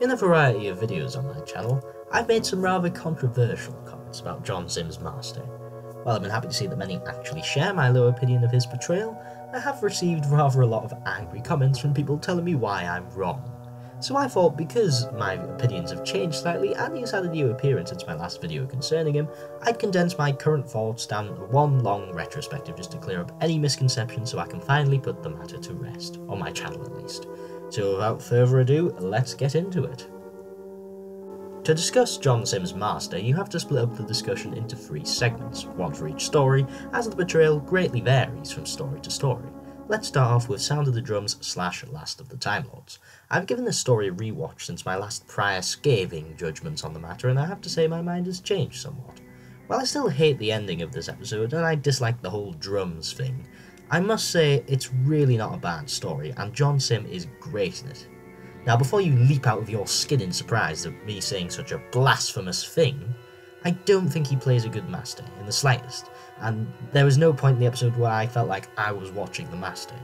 In a variety of videos on my channel, I've made some rather controversial comments about John Simm's master. While I've been happy to see that many actually share my low opinion of his portrayal, I have received rather a lot of angry comments from people telling me why I'm wrong. So I thought, because my opinions have changed slightly and he's had a new appearance since my last video concerning him, I'd condense my current thoughts down into one long retrospective just to clear up any misconceptions so I can finally put the matter to rest, on my channel at least. So without further ado, let's get into it. To discuss John Simm's master, you have to split up the discussion into 3 segments, one for each story, as the portrayal greatly varies from story to story. Let's start off with Sound of the Drums / Last of the Time Lords. I've given this story a rewatch since my last prior scathing judgments on the matter, and I have to say my mind has changed somewhat. While I still hate the ending of this episode, and I dislike the whole drums thing, I must say it's really not a bad story, and John Simm is great in it. Now, before you leap out of your skin in surprise at me saying such a blasphemous thing, I don't think he plays a good master in the slightest, and there was no point in the episode where I felt like I was watching the master.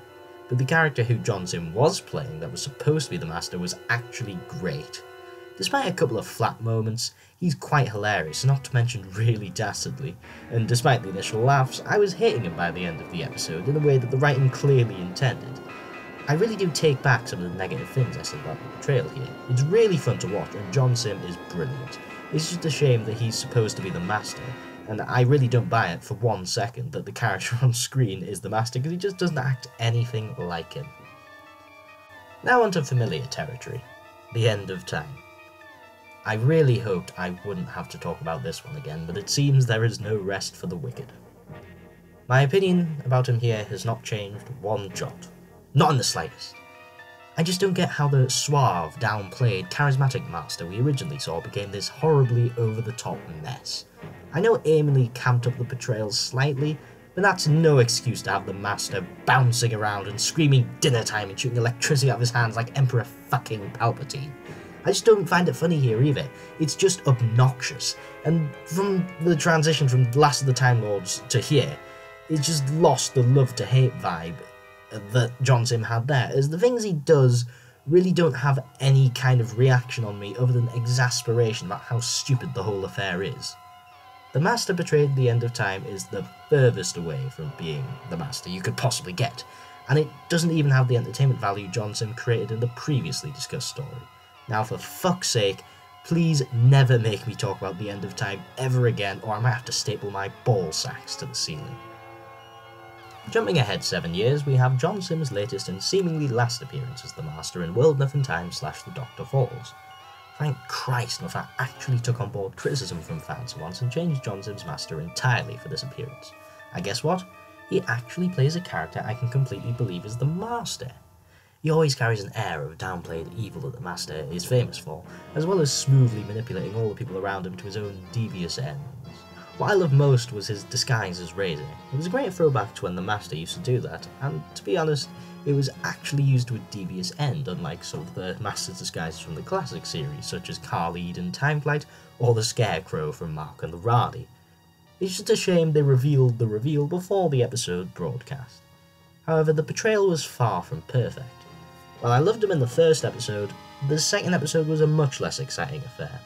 But the character who John Simm was playing that was supposed to be the master was actually great. Despite a couple of flat moments, he's quite hilarious, not to mention really dastardly, and despite the initial laughs, I was hating him by the end of the episode in a way that the writing clearly intended. I really do take back some of the negative things I said about the portrayal here. It's really fun to watch, and John Simm is brilliant. It's just a shame that he's supposed to be the master, and I really don't buy it for 1 second that the character on screen is the master, because he just doesn't act anything like him. Now onto familiar territory, the end of time. I really hoped I wouldn't have to talk about this one again, but it seems there is no rest for the wicked. My opinion about him here has not changed one jot. Not in the slightest. I just don't get how the suave, downplayed, charismatic master we originally saw became this horribly over-the-top mess. I know Emily camped up the portrayal slightly, but that's no excuse to have the master bouncing around and screaming dinner time and shooting electricity out of his hands like Emperor fucking Palpatine. I just don't find it funny here either. It's just obnoxious, and from the transition from Last of the Time Lords to here, it's just lost the love to hate vibe that John Simm had there, as the things he does really don't have any kind of reaction on me other than exasperation about how stupid the whole affair is. The master portrayed at the end of time is the furthest away from being the master you could possibly get, and it doesn't even have the entertainment value John Simm created in the previously discussed story. Now, for fuck's sake, please never make me talk about the end of time ever again, or I might have to staple my ball sacks to the ceiling. Jumping ahead 7 years, we have John Simm's latest and seemingly last appearance as the Master in World Nothing Time / The Doctor Falls. Thank Christ Nuff actually took on board criticism from fans once and changed John Simm's Master entirely for this appearance. And guess what? He actually plays a character I can completely believe is the Master. He always carries an air of downplayed evil that the Master is famous for, as well as smoothly manipulating all the people around him to his own devious ends. What I loved most was his disguise as Razor. It was a great throwback to when the Master used to do that, and to be honest, it was actually used to a devious end, unlike some of the Master's disguises from the classic series, such as Khalid and Timeflight, or the Scarecrow from Mark and the Rani. It's just a shame they revealed the reveal before the episode broadcast. However, the portrayal was far from perfect. While I loved him in the first episode, the second episode was a much less exciting affair.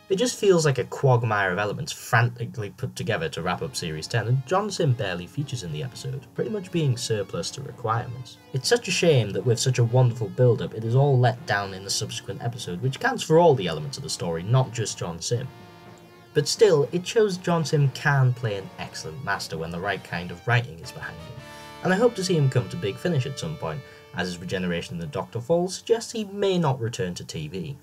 It just feels like a quagmire of elements frantically put together to wrap up Series 10, and John Simm barely features in the episode, pretty much being surplus to requirements. It's such a shame that with such a wonderful build-up, it is all let down in the subsequent episode, which counts for all the elements of the story, not just John Simm. But still, it shows John Simm can play an excellent master when the right kind of writing is behind him, and I hope to see him come to big finish at some point, as his regeneration in The Doctor Falls suggests he may not return to TV.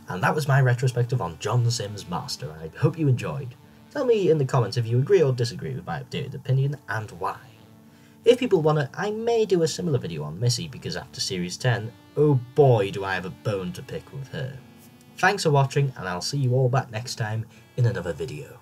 And that was my retrospective on John Simm's Master. I hope you enjoyed. Tell me in the comments if you agree or disagree with my updated opinion, and why. If people want it, I may do a similar video on Missy, because after Series 10, oh boy do I have a bone to pick with her. Thanks for watching, and I'll see you all back next time in another video.